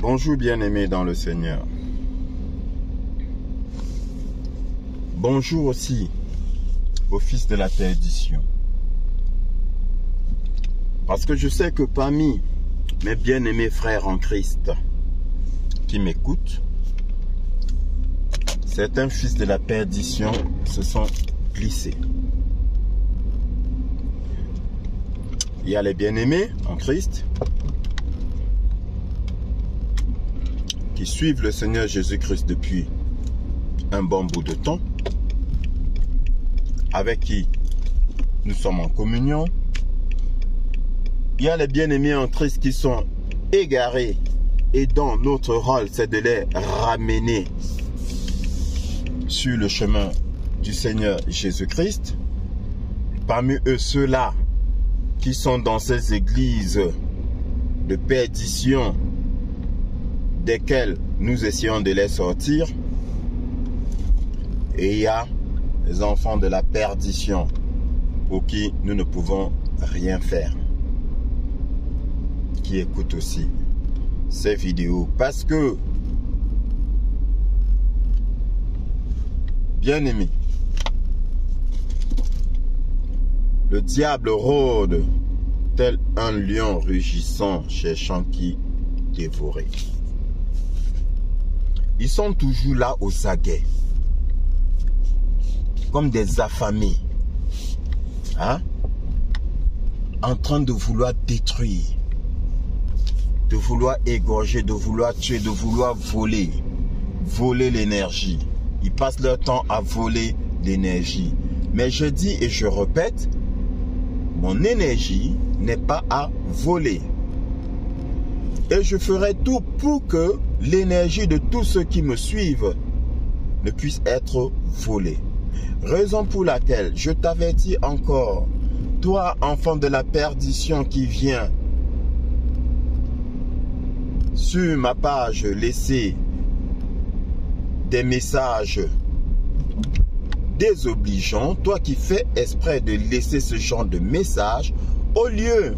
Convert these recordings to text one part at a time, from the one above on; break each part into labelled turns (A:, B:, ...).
A: Bonjour bien-aimés dans le Seigneur. Bonjour aussi aux fils de la perdition. Parce que je sais que parmi mes bien-aimés frères en Christ qui m'écoutent, certains fils de la perdition se sont glissés. Il y a les bien-aimés en Christ qui suivent le Seigneur Jésus-Christ depuis un bon bout de temps, avec qui nous sommes en communion. Il y a les bien-aimés en Christ qui sont égarés et dont notre rôle c'est de les ramener sur le chemin du Seigneur Jésus-Christ. Parmi eux, ceux-là qui sont dans ces églises de perdition desquelles nous essayons de les sortir. Et il y a les enfants de la perdition pour qui nous ne pouvons rien faire, qui écoutent aussi ces vidéos. Parce que, bien aimé, le diable rôde tel un lion rugissant, cherchant qui dévorer. Ils sont toujours là aux aguets, comme des affamés, hein? En train de vouloir détruire, de vouloir égorger, de vouloir tuer, de vouloir voler l'énergie. Ils passent leur temps à voler l'énergie. Mais je dis et je répète, mon énergie n'est pas à voler. Et je ferai tout pour que l'énergie de tous ceux qui me suivent ne puisse être volée. Raison pour laquelle je t'avertis encore, toi enfant de la perdition qui viens sur ma page laisser des messages désobligeants, toi qui fais exprès de laisser ce genre de messages, au lieu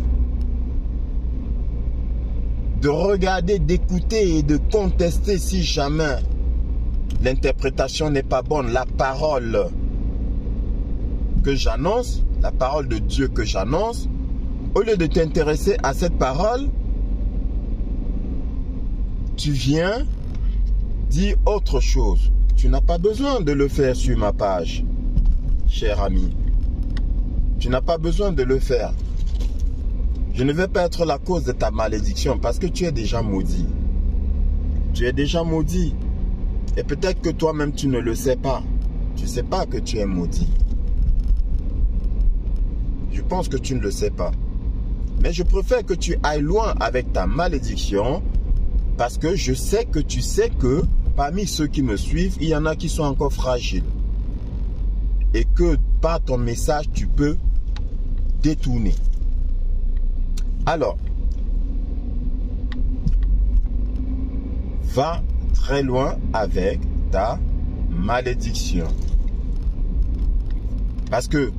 A: de regarder, d'écouter et de contester si jamais l'interprétation n'est pas bonne, la parole que j'annonce, la parole de Dieu que j'annonce, au lieu de t'intéresser à cette parole, tu viens dire autre chose. Tu n'as pas besoin de le faire sur ma page, cher ami. Tu n'as pas besoin de le faire. Je ne vais pas être la cause de ta malédiction parce que tu es déjà maudit. Tu es déjà maudit. Et peut-être que toi-même tu ne le sais pas. Tu ne sais pas que tu es maudit. Je pense que tu ne le sais pas. Mais je préfère que tu ailles loin avec ta malédiction parce que je sais que tu sais que parmi ceux qui me suivent, il y en a qui sont encore fragiles. Et que par ton message, tu peux détourner. Alors, va très loin avec ta malédiction. Parce que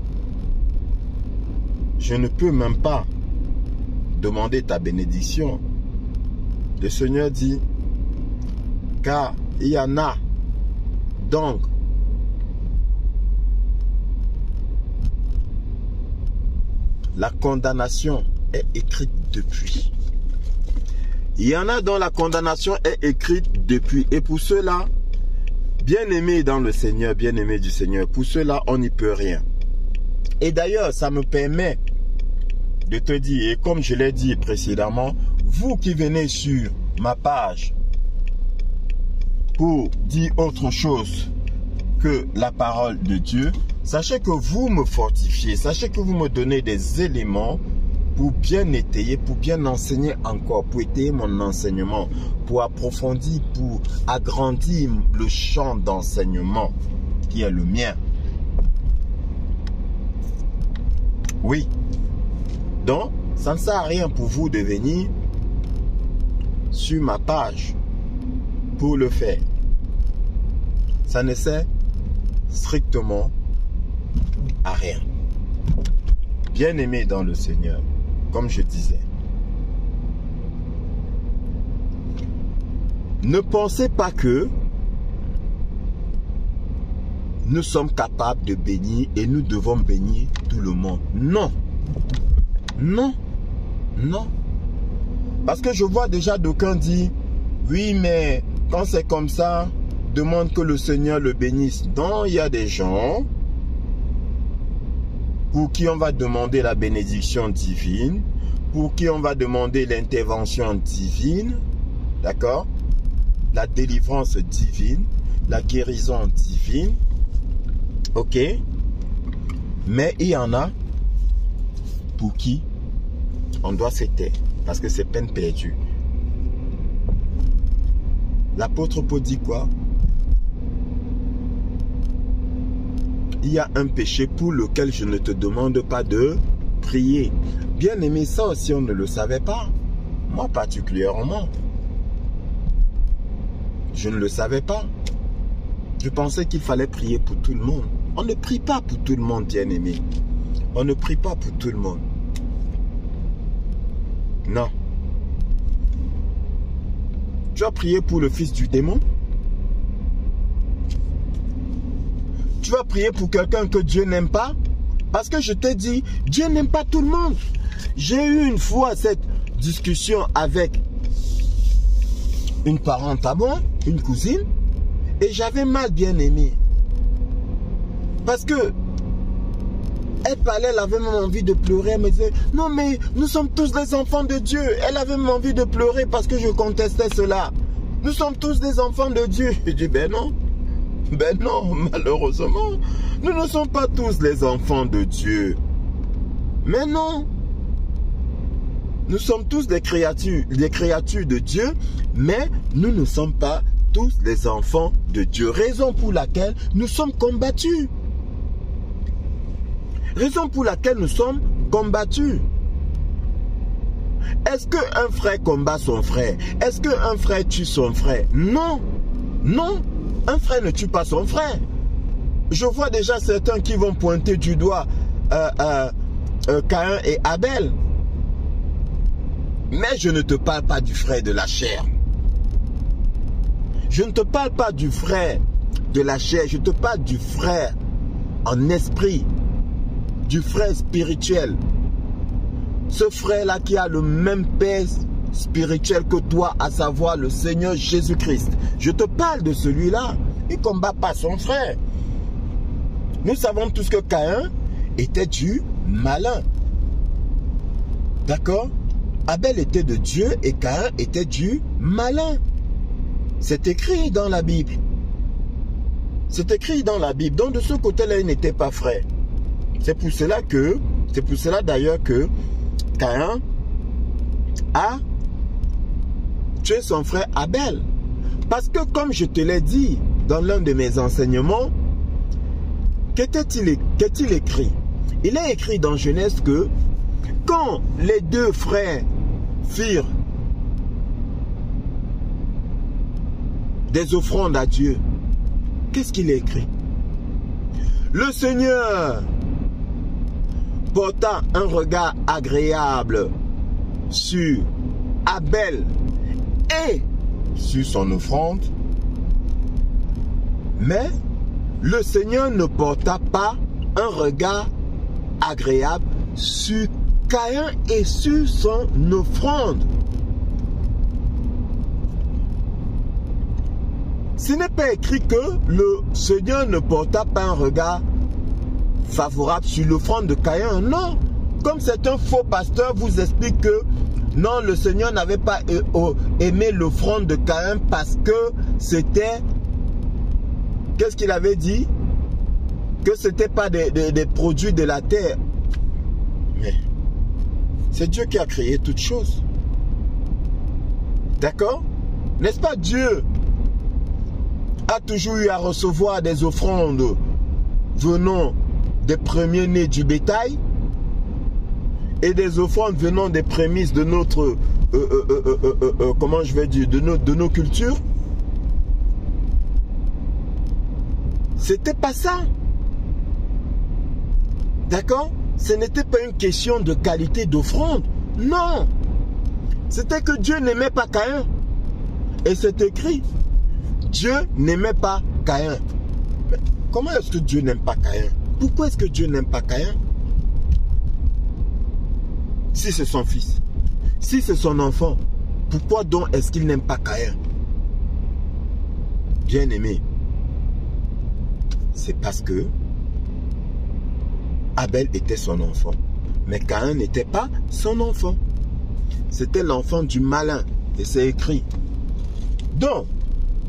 A: je ne peux même pas demander ta bénédiction. Le Seigneur dit, car il y en a donc la condamnation est écrite depuis. Il y en a dont la condamnation est écrite depuis. Et pour ceux-là, bien-aimés dans le Seigneur, bien-aimés du Seigneur, pour ceux-là, on n'y peut rien. Et d'ailleurs, ça me permet de te dire, et comme je l'ai dit précédemment, vous qui venez sur ma page pour dire autre chose que la parole de Dieu, sachez que vous me fortifiez, sachez que vous me donnez des éléments pour bien étayer, pour bien enseigner encore, pour étayer mon enseignement, pour approfondir, pour agrandir le champ d'enseignement qui est le mien. Oui. Donc, ça ne sert à rien pour vous de venir sur ma page pour le faire. Ça ne sert strictement à rien. Bien-aimé dans le Seigneur, comme je disais, Ne pensez pas que nous sommes capables de bénir et nous devons bénir tout le monde. Non. Non. Non. Parce que je vois déjà d'aucuns dire, oui, mais quand c'est comme ça, demande que le Seigneur le bénisse. Non, il y a des gens pour qui on va demander la bénédiction divine, pour qui on va demander l'intervention divine, d'accord? La délivrance divine, la guérison divine, ok? Mais il y en a pour qui on doit se taire, parce que c'est peine perdue. L'apôtre Paul dit quoi? Il y a un péché pour lequel je ne te demande pas de prier. Bien aimé, ça aussi on ne le savait pas. Moi particulièrement. Je ne le savais pas. Je pensais qu'il fallait prier pour tout le monde. On ne prie pas pour tout le monde, bien aimé. On ne prie pas pour tout le monde. Non. Tu as prié pour le fils du démon? Tu vas prier pour quelqu'un que Dieu n'aime pas? Parce que je t'ai dit, Dieu n'aime pas tout le monde. J'ai eu une fois cette discussion avec une parente à moi, une cousine, et j'avais mal, bien aimé. Parce que elle parlait, elle avait même envie de pleurer. Elle me disait, non mais nous sommes tous des enfants de Dieu. Elle avait même envie de pleurer parce que je contestais cela. Nous sommes tous des enfants de Dieu. Je dis, ben non. Ben non, malheureusement, nous ne sommes pas tous les enfants de Dieu. Mais non. Nous sommes tous des créatures de Dieu, mais nous ne sommes pas tous les enfants de Dieu. Raison pour laquelle nous sommes combattus. Raison pour laquelle nous sommes combattus. Est-ce qu'un frère combat son frère? Est-ce qu'un frère tue son frère? Non. Non. Un frère ne tue pas son frère. Je vois déjà certains qui vont pointer du doigt Caïn et Abel. Mais je ne te parle pas du frère de la chair. Je ne te parle pas du frère de la chair. Je te parle du frère en esprit. Du frère spirituel. Ce frère-là qui a le même père spirituel que toi, à savoir le Seigneur Jésus-Christ. Je te parle de celui-là. Il ne combat pas son frère. Nous savons tous que Caïn était du malin. D'accord? Abel était de Dieu et Caïn était du malin. C'est écrit dans la Bible. C'est écrit dans la Bible. Donc de ce côté-là, il n'était pas frère. C'est pour cela d'ailleurs que Caïn a tué son frère Abel. Parce que comme je te l'ai dit dans l'un de mes enseignements, qu'est-il écrit? Il est écrit dans Genèse que quand les deux frères firent des offrandes à Dieu, qu'est-ce qu'il est écrit? Le Seigneur porta un regard agréable sur Abel et sur son offrande, mais le Seigneur ne porta pas un regard agréable sur Caïn et sur son offrande. Ce n'est pas écrit que le Seigneur ne porta pas un regard favorable sur l'offrande de Caïn. Non. Comme c'est un faux pasteur vous explique que non, le Seigneur n'avait pas aimé l'offrande de Caïn parce que c'était... Qu'est-ce qu'il avait dit? Que ce n'était pas des produits de la terre. Mais c'est Dieu qui a créé toutes choses. D'accord? N'est-ce pas? Dieu a toujours eu à recevoir des offrandes venant des premiers-nés du bétail et des offrandes venant des prémices de notre comment je vais dire, de nos cultures. C'était pas ça. D'accord? Ce n'était pas une question de qualité d'offrande. Non. C'était que Dieu n'aimait pas Caïn. Et c'est écrit, Dieu n'aimait pas Caïn. Mais comment est-ce que Dieu n'aime pas Caïn? Pourquoi est-ce que Dieu n'aime pas Caïn? Si c'est son fils, si c'est son enfant, pourquoi donc est-ce qu'il n'aime pas Caïn? Bien-aimé, c'est parce que Abel était son enfant, mais Caïn n'était pas son enfant. C'était l'enfant du malin, et c'est écrit. Donc,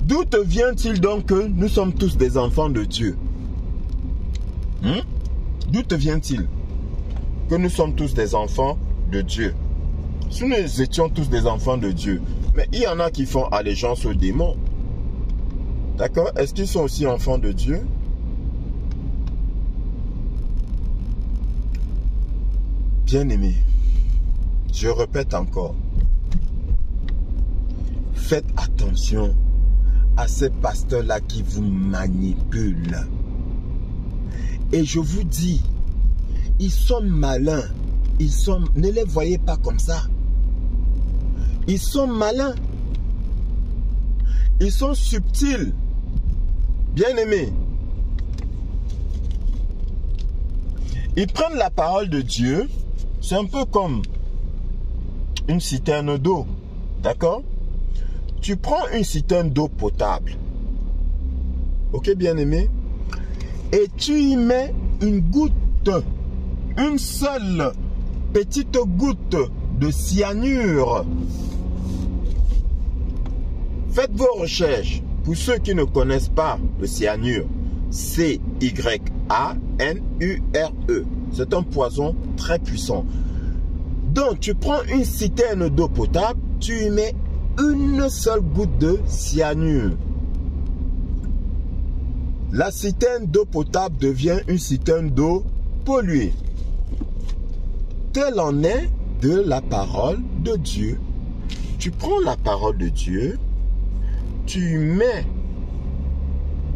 A: d'où te vient-il donc que nous sommes tous des enfants de Dieu? D'où te vient-il que nous sommes tous des enfants de Dieu? Si nous étions tous des enfants de Dieu, mais il y en a qui font allégeance aux démons. D'accord? Est-ce qu'ils sont aussi enfants de Dieu? Bien-aimés, je répète encore, faites attention à ces pasteurs-là qui vous manipulent. Et je vous dis, ils sont malins. Ne les voyez pas comme ça. Ils sont malins. Ils sont subtils. Bien-aimés. Ils prennent la parole de Dieu. C'est un peu comme une citerne d'eau. D'accord? Tu prends une citerne d'eau potable. Ok, bien-aimé? Et tu y mets une goutte, une seule petite goutte de cyanure. Faites vos recherches. Pour ceux qui ne connaissent pas le cyanure, C-Y-A-N-U-R-E. C'est un poison très puissant. Donc, tu prends une citerne d'eau potable, tu y mets une seule goutte de cyanure. La citerne d'eau potable devient une citerne d'eau polluée. Tel en est de la parole de Dieu. Tu prends la parole de Dieu, tu mets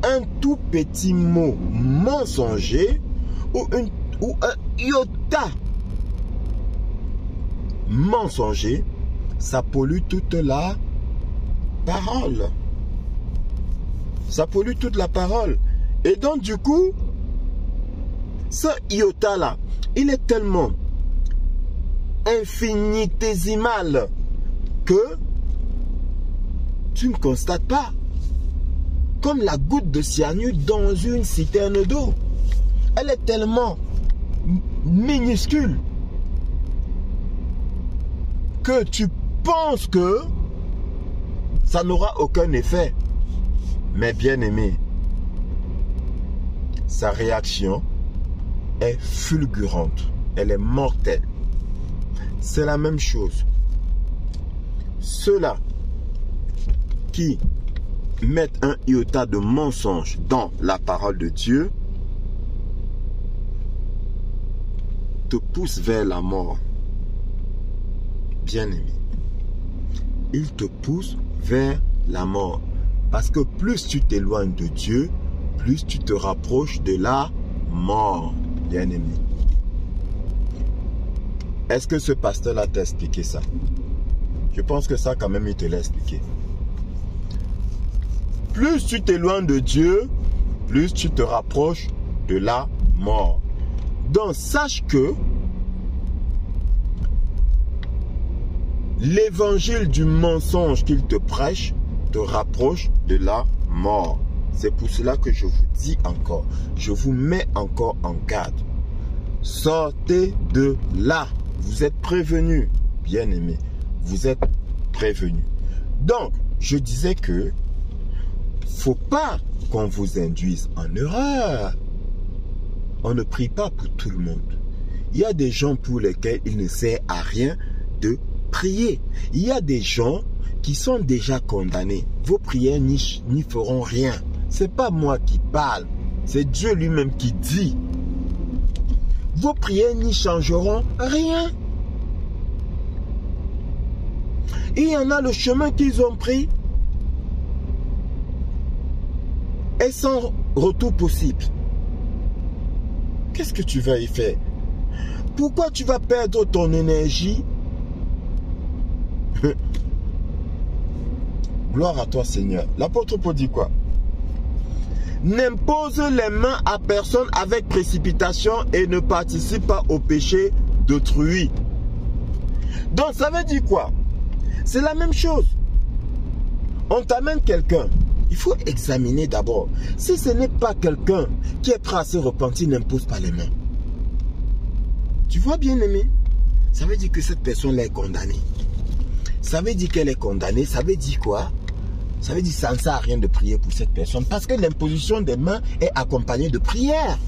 A: un tout petit mot mensonger ou un iota mensonger, ça pollue toute la parole. Ça pollue toute la parole. Et donc du coup, ce iota là, il est tellement infinitésimal que tu ne constates pas. Comme la goutte de cyanure dans une citerne d'eau. Elle est tellement minuscule que tu penses que ça n'aura aucun effet. Mais bien aimé, sa réaction est fulgurante. Elle est mortelle. C'est la même chose. Ceux-là qui mettent un iota de mensonge dans la parole de Dieu te poussent vers la mort. Bien aimé, ils te poussent vers la mort. Parce que plus tu t'éloignes de Dieu, plus tu te rapproches de la mort, bien aimé. Est-ce que ce pasteur-là t'a expliqué ça? Je pense que ça, quand même, il te l'a expliqué. Plus tu t'éloignes de Dieu, plus tu te rapproches de la mort. Donc, sache que l'évangile du mensonge qu'il te prêche te rapproche de la mort. C'est pour cela que je vous dis encore, je vous mets encore en garde. Sortez de là. Vous êtes prévenus, bien aimés. Vous êtes prévenus. Donc, je disais que faut pas qu'on vous induise en erreur. On ne prie pas pour tout le monde. Il y a des gens pour lesquels il ne sert à rien de prier. Il y a des gens qui sont déjà condamnés. Vos prières n'y feront rien. C'est pas moi qui parle. C'est Dieu lui-même qui dit. Vos prières n'y changeront rien. Il y en a le chemin qu'ils ont pris et sans retour possible. Qu'est-ce que tu vas y faire? Pourquoi tu vas perdre ton énergie Gloire à toi, Seigneur. L'apôtre Paul dit quoi? N'impose les mains à personne avec précipitation et ne participe pas au péché d'autrui. Donc ça veut dire quoi? C'est la même chose. On t'amène quelqu'un. Il faut examiner d'abord. Si ce n'est pas quelqu'un qui est prêt à se repentir, n'impose pas les mains. Tu vois, bien aimé? Ça veut dire que cette personne-là est condamnée. Ça veut dire qu'elle est condamnée. Ça veut dire quoi? Ça veut dire que ça ne sert à rien de prier pour cette personne. Parce que l'imposition des mains est accompagnée de prière.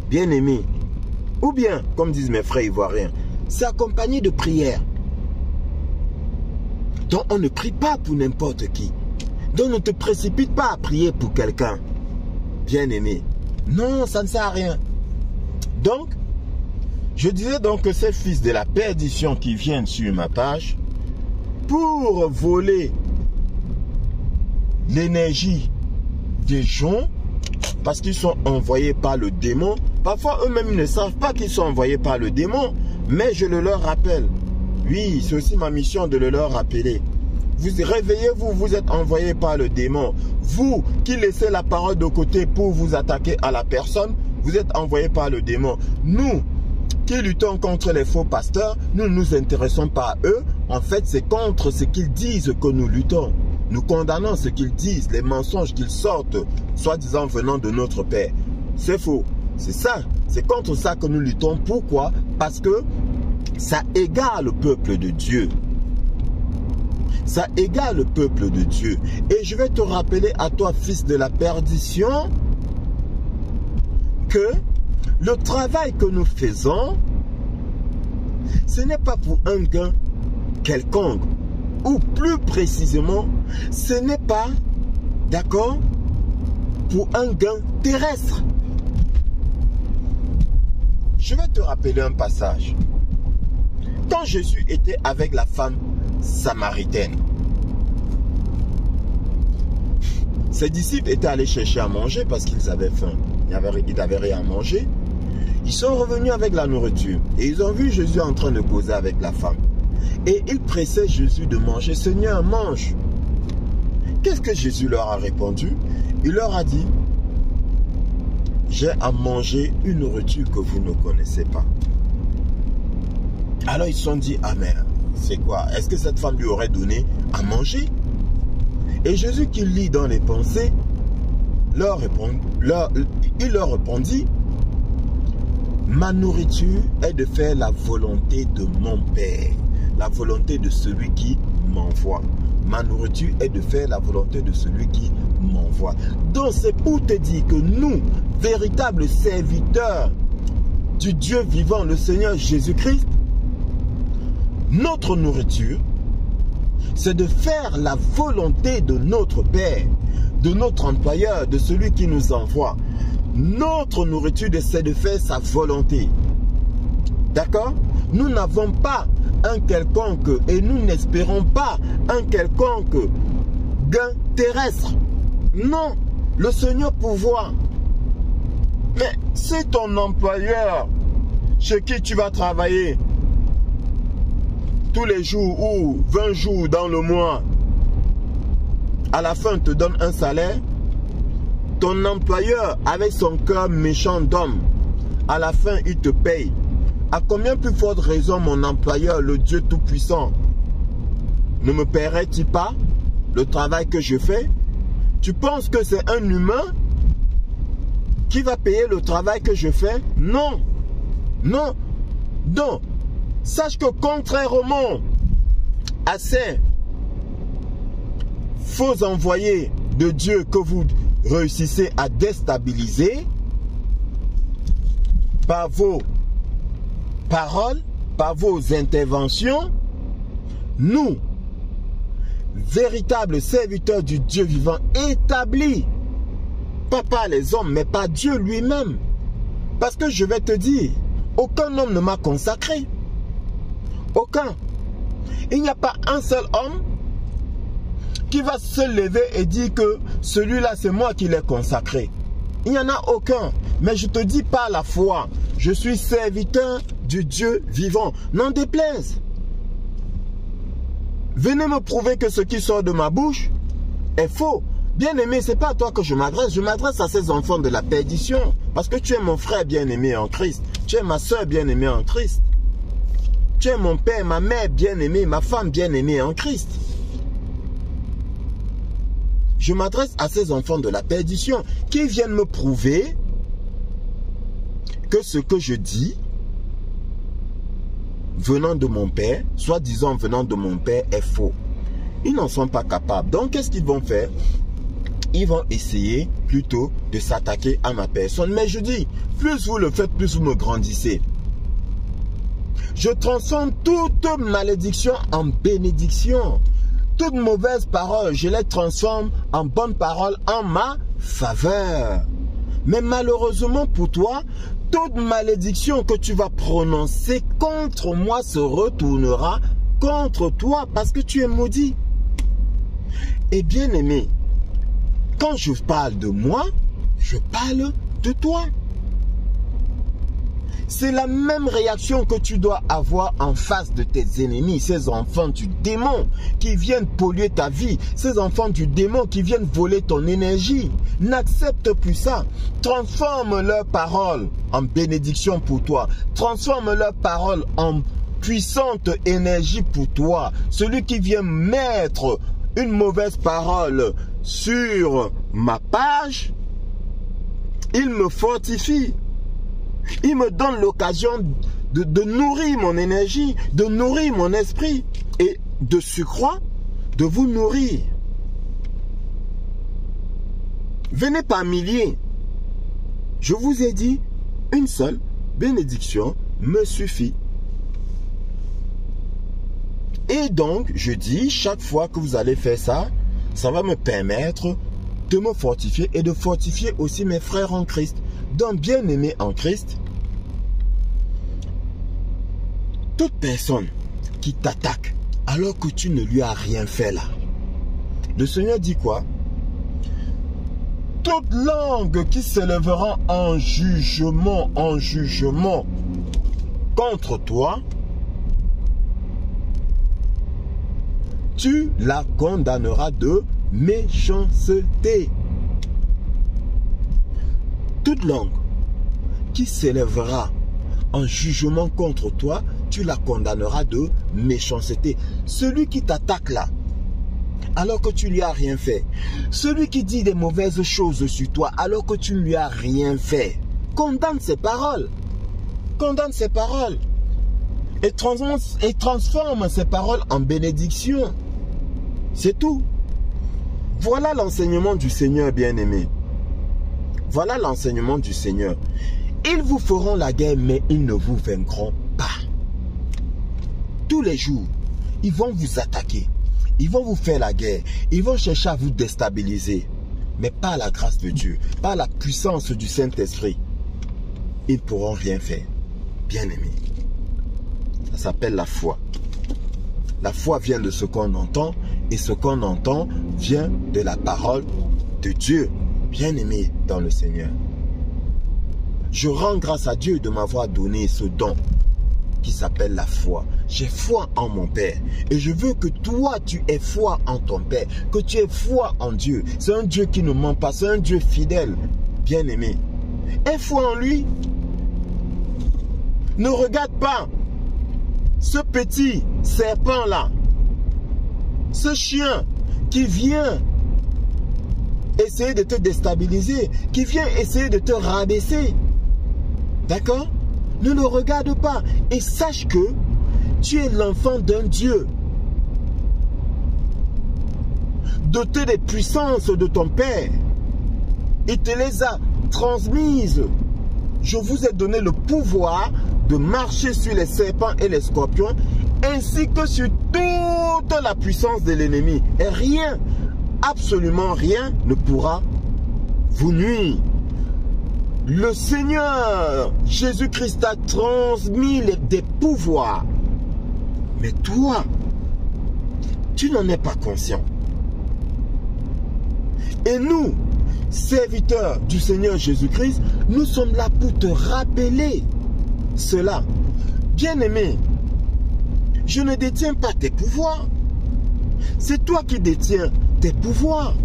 A: Bien aimé. Ou bien, comme disent mes frères ivoiriens, c'est accompagné de prière. Donc on ne prie pas pour n'importe qui. Donc ne te précipite pas à prier pour quelqu'un. Bien aimé. Non, ça ne sert à rien. Donc, je disais donc que ces fils de la perdition qui viennent sur ma page, pour voler l'énergie des gens, parce qu'ils sont envoyés par le démon. Parfois eux-mêmes ne savent pas qu'ils sont envoyés par le démon, mais je le leur rappelle. Oui, c'est aussi ma mission de le leur rappeler. Vous réveillez-vous, vous êtes envoyés par le démon. Vous qui laissez la parole de côté pour vous attaquer à la personne, vous êtes envoyés par le démon. Nous qui luttons contre les faux pasteurs, nous ne nous intéressons pas à eux. En fait, c'est contre ce qu'ils disent que nous luttons. Nous condamnons ce qu'ils disent, les mensonges qu'ils sortent, soi-disant venant de notre Père. C'est faux. C'est ça. C'est contre ça que nous luttons. Pourquoi? Parce que ça égare le peuple de Dieu. Ça égare le peuple de Dieu. Et je vais te rappeler à toi, fils de la perdition, que le travail que nous faisons, ce n'est pas pour un gain quelconque. Ou plus précisément, ce n'est pas, d'accord, pour un gain terrestre. Je vais te rappeler un passage. Quand Jésus était avec la femme samaritaine, ses disciples étaient allés chercher à manger parce qu'ils avaient faim. Ils n'avaient rien à manger. Ils sont revenus avec la nourriture et ils ont vu Jésus en train de causer avec la femme. Et ils pressaient Jésus de manger. Seigneur, mange. Qu'est-ce que Jésus leur a répondu? Il leur a dit, j'ai à manger une nourriture que vous ne connaissez pas. Alors ils se sont dit, ah mais c'est quoi? Est-ce que cette femme lui aurait donné à manger? Et Jésus qui lit dans les pensées, il leur répondit, ma nourriture est de faire la volonté de mon Père, la volonté de celui qui m'envoie. Ma nourriture est de faire la volonté de celui qui m'envoie. Donc c'est pour te dire que nous, véritables serviteurs du Dieu vivant, le Seigneur Jésus-Christ, notre nourriture, c'est de faire la volonté de notre Père, de notre employeur, de celui qui nous envoie. Notre nourriture, c'est de faire sa volonté. D'accord? Nous n'avons pas un quelconque, et nous n'espérons pas un quelconque gain terrestre. Non, le Seigneur pourvoit. Mais si ton employeur, chez qui tu vas travailler, tous les jours ou 20 jours dans le mois, à la fin te donne un salaire, ton employeur avec son cœur méchant d'homme, à la fin il te paye. À combien plus forte raison mon employeur, le Dieu Tout-Puissant, ne me paierait-il pas le travail que je fais? Tu penses que c'est un humain qui va payer le travail que je fais? Non. Non. Donc, sache que contrairement à ces faux envoyés de Dieu que vous réussissez à déstabiliser par vos paroles, par vos interventions, nous, véritables serviteurs du Dieu vivant, établis, pas par les hommes, mais par Dieu lui-même. Parce que je vais te dire, aucun homme ne m'a consacré. Aucun. Il n'y a pas un seul homme qui va se lever et dire que celui-là, c'est moi qui l'ai consacré. Il n'y en a aucun. Mais je te dis par la foi, je suis serviteur du Dieu vivant. N'en déplaise. Venez me prouver que ce qui sort de ma bouche est faux. Bien-aimé, ce n'est pas à toi que je m'adresse à ces enfants de la perdition. Parce que tu es mon frère bien-aimé en Christ. Tu es ma soeur bien-aimée en Christ. Tu es mon père, ma mère bien-aimée, ma femme bien-aimée en Christ. Je m'adresse à ces enfants de la perdition qui viennent me prouver que ce que je dis, venant de mon père, soi-disant venant de mon père, est faux. Ils n'en sont pas capables. Donc, qu'est-ce qu'ils vont faire? Ils vont essayer plutôt de s'attaquer à ma personne. Mais je dis, plus vous le faites, plus vous me grandissez. Je transforme toute malédiction en bénédiction. Toute mauvaise parole, je les transforme en bonne parole en ma faveur. Mais malheureusement pour toi, toute malédiction que tu vas prononcer contre moi se retournera contre toi parce que tu es maudit. Et bien aimé, quand je parle de moi, je parle de toi. C'est la même réaction que tu dois avoir en face de tes ennemis, ces enfants du démon qui viennent polluer ta vie, ces enfants du démon qui viennent voler ton énergie. N'accepte plus ça. Transforme leurs paroles en bénédiction pour toi. Transforme leurs paroles en puissante énergie pour toi. Celui qui vient mettre une mauvaise parole sur ma page, il me fortifie. Il me donne l'occasion de nourrir mon énergie, de nourrir mon esprit et de surcroît, de vous nourrir. Venez par milliers. Je vous ai dit, une seule bénédiction me suffit. Et donc, je dis, chaque fois que vous allez faire ça, ça va me permettre de me fortifier et de fortifier aussi mes frères en Christ. Donc, bien-aimé en Christ, toute personne qui t'attaque alors que tu ne lui as rien fait là, le Seigneur dit quoi? Toute langue qui s'élèvera en jugement contre toi, tu la condamneras de méchanceté. Toute langue qui s'élèvera en jugement contre toi, tu la condamneras de méchanceté. Celui qui t'attaque là, alors que tu lui as rien fait, celui qui dit des mauvaises choses sur toi, alors que tu ne lui as rien fait, condamne ses paroles. Condamne ses paroles. Et transforme ses paroles en bénédiction. C'est tout. Voilà l'enseignement du Seigneur bien-aimé. Voilà l'enseignement du Seigneur. Ils vous feront la guerre, mais ils ne vous vaincront pas. Tous les jours, ils vont vous attaquer. Ils vont vous faire la guerre. Ils vont chercher à vous déstabiliser. Mais par la grâce de Dieu, par la puissance du Saint-Esprit, ils ne pourront rien faire. Bien-aimé. Ça s'appelle la foi. La foi vient de ce qu'on entend. Et ce qu'on entend vient de la parole de Dieu. Bien-aimé dans le Seigneur. Je rends grâce à Dieu de m'avoir donné ce don qui s'appelle la foi. J'ai foi en mon Père. Et je veux que toi, tu aies foi en ton Père. Que tu aies foi en Dieu. C'est un Dieu qui ne ment pas. C'est un Dieu fidèle. Bien-aimé. Aie foi en lui. Ne regarde pas ce petit serpent-là. Ce chien qui vient essayer de te déstabiliser, qui vient essayer de te rabaisser. D'accord? Ne le regarde pas et sache que tu es l'enfant d'un Dieu. Doté des puissances de ton Père. Il te les a transmises. Je vous ai donné le pouvoir de marcher sur les serpents et les scorpions, ainsi que sur toute la puissance de l'ennemi. Et rien, absolument rien, ne pourra vous nuire. Le Seigneur Jésus-Christ t'a transmis des pouvoirs. Mais toi, tu n'en es pas conscient. Et nous, serviteurs du Seigneur Jésus-Christ, nous sommes là pour te rappeler cela. Bien-aimé, je ne détiens pas tes pouvoirs. C'est toi qui détiens tes pouvoirs.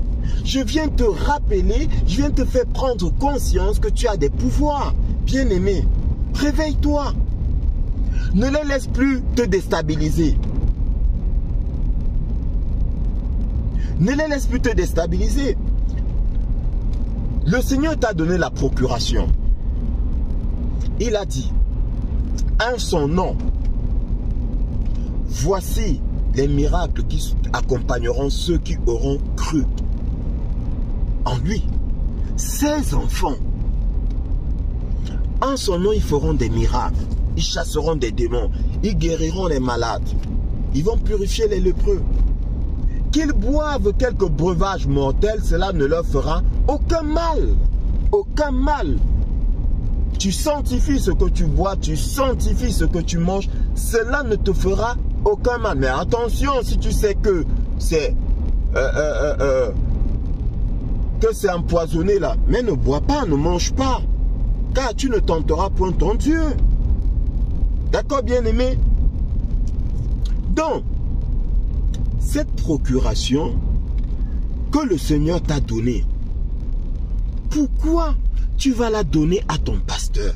A: Je viens te rappeler, je viens te faire prendre conscience que tu as des pouvoirs. Bien-aimé, réveille-toi. Ne les laisse plus te déstabiliser. Ne les laisse plus te déstabiliser. Le Seigneur t'a donné la procuration. Il a dit, en son nom, voici les miracles qui accompagneront ceux qui auront cru en lui. Ses enfants, en son nom, ils feront des miracles. Ils chasseront des démons. Ils guériront les malades. Ils vont purifier les lépreux. Qu'ils boivent quelques breuvages mortels, cela ne leur fera aucun mal. Aucun mal. Tu sanctifies ce que tu bois, tu sanctifies ce que tu manges, cela ne te fera aucun mal. Mais attention, si tu sais que c'est empoisonné là, mais ne bois pas, ne mange pas, car tu ne tenteras point ton Dieu. D'accord, bien-aimé? Donc, cette procuration que le Seigneur t'a donnée, pourquoi tu vas la donner à ton pasteur?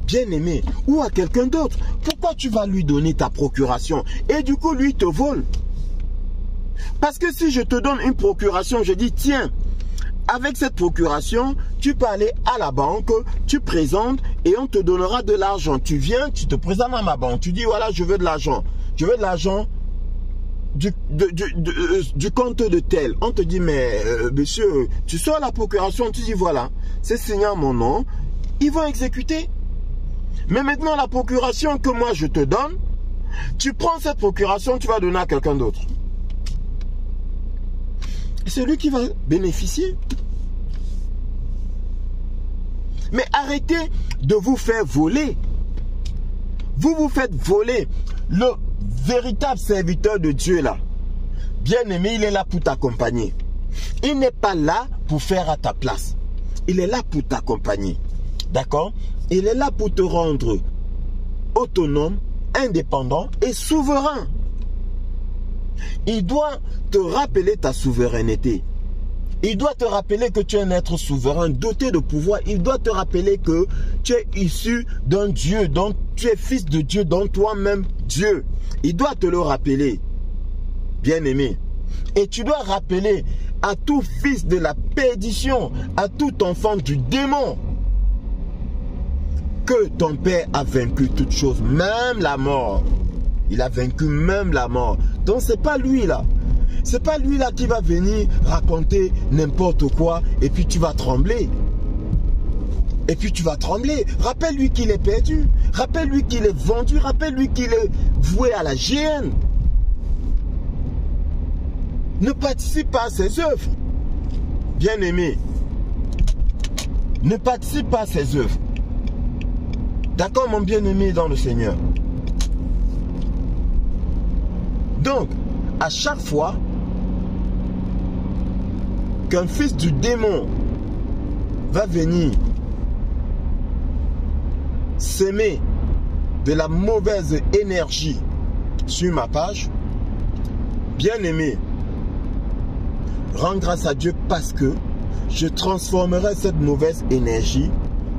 A: Bien-aimé, ou à quelqu'un d'autre? Pourquoi tu vas lui donner ta procuration? Et du coup, lui te vole. Parce que si je te donne une procuration, je dis, tiens, avec cette procuration, tu peux aller à la banque, tu présentes et on te donnera de l'argent. Tu viens, tu te présentes à ma banque, tu dis, voilà, je veux de l'argent. Je veux de l'argent du compte de tel. On te dit, mais monsieur, tu sors la procuration, tu dis, voilà, c'est signé à mon nom, ils vont exécuter. Mais maintenant, la procuration que moi je te donne, tu prends cette procuration, tu vas donner à quelqu'un d'autre. C'est lui qui va bénéficier. Mais arrêtez de vous faire voler. Vous vous faites voler. Le véritable serviteur de Dieu là, bien-aimé, il est là pour t'accompagner. Il n'est pas là pour faire à ta place. Il est là pour t'accompagner. D'accord? Il est là pour te rendre autonome, indépendant et souverain. Il doit te rappeler ta souveraineté. Il doit te rappeler que tu es un être souverain, doté de pouvoir. Il doit te rappeler que tu es issu d'un Dieu, donc tu es fils de Dieu, donc toi-même Dieu. Il doit te le rappeler, bien-aimé. Et tu dois rappeler à tout fils de la perdition, à tout enfant du démon, que ton Père a vaincu toutes choses, même la mort. Il a vaincu même la mort. Donc c'est pas lui là. C'est pas lui là qui va venir raconter n'importe quoi et puis tu vas trembler. Et puis tu vas trembler. Rappelle-lui qu'il est perdu. Rappelle-lui qu'il est vendu. Rappelle-lui qu'il est voué à la géhenne. Ne participe pas à ses œuvres. Bien-aimé. Ne participe pas à ses œuvres. D'accord, mon bien-aimé dans le Seigneur. Donc, à chaque fois qu'un fils du démon va venir s'aimer de la mauvaise énergie sur ma page, bien-aimé, rends grâce à Dieu parce que je transformerai cette mauvaise énergie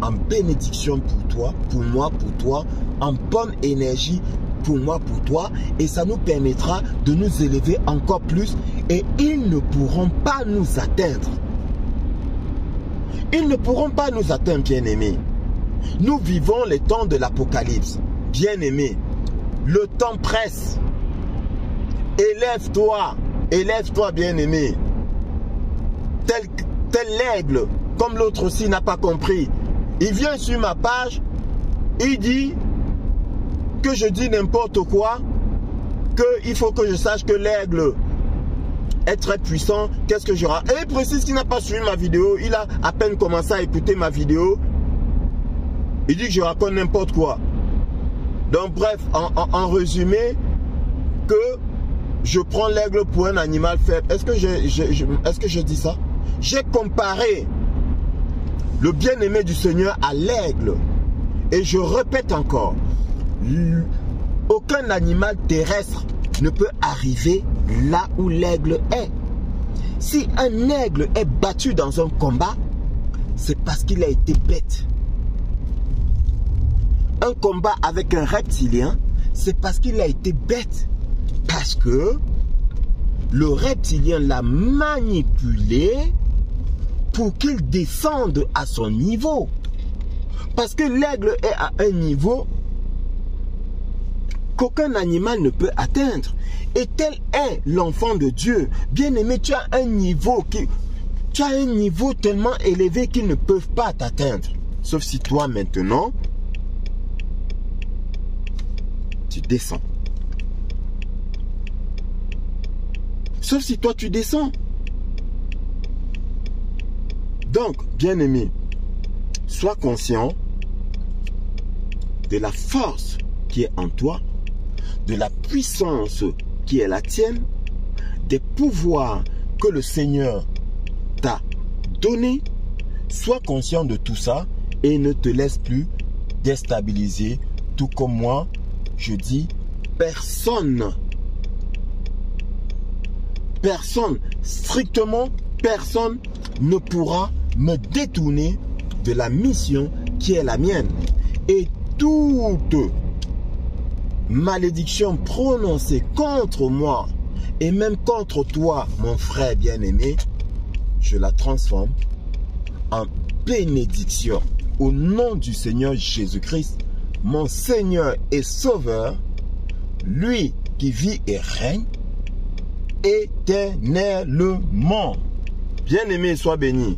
A: en bénédiction pour toi, pour moi, pour toi, en bonne énergie pour moi, pour toi, et ça nous permettra de nous élever encore plus et ils ne pourront pas nous atteindre. Ils ne pourront pas nous atteindre, bien-aimés. Nous vivons les temps de l'Apocalypse. Bien-aimés, le temps presse. Élève-toi, élève-toi, bien-aimé. Tel l'aigle, comme l'autre aussi n'a pas compris. Il vient sur ma page, il dit que je dis n'importe quoi, qu'il faut que je sache que l'aigle est très puissant. Qu'est-ce que je raconte? Et il précise qu'il n'a pas suivi ma vidéo. Il a à peine commencé à écouter ma vidéo. Il dit que je raconte n'importe quoi. Donc bref, en résumé, que je prends l'aigle pour un animal faible. Est-ce que je dis ça? J'ai comparé le bien-aimé du Seigneur à l'aigle. Et je répète encore, Aucun animal terrestre ne peut arriver là où l'aigle est. Si un aigle est battu dans un combat, c'est parce qu'il a été bête. Un combat avec un reptilien, c'est parce qu'il a été bête. Parce que le reptilien l'a manipulé pour qu'il descende à son niveau. Parce que l'aigle est à un niveau qu'aucun animal ne peut atteindre. Et tel est l'enfant de Dieu. Bien-aimé, tu as un niveau tellement élevé qu'ils ne peuvent pas t'atteindre. Sauf si toi maintenant, tu descends. Sauf si toi tu descends. Donc, bien-aimé, sois conscient de la force qui est en toi, de la puissance qui est la tienne, des pouvoirs que le Seigneur t'a donnés. Sois conscient de tout ça et ne te laisse plus déstabiliser. Tout comme moi, je dis, personne, strictement personne ne pourra me détourner de la mission qui est la mienne. Et toute malédiction prononcée contre moi et même contre toi, mon frère bien-aimé, je la transforme en bénédiction. Au nom du Seigneur Jésus-Christ, mon Seigneur et Sauveur, lui qui vit et règne éternellement. Bien-aimé, sois béni.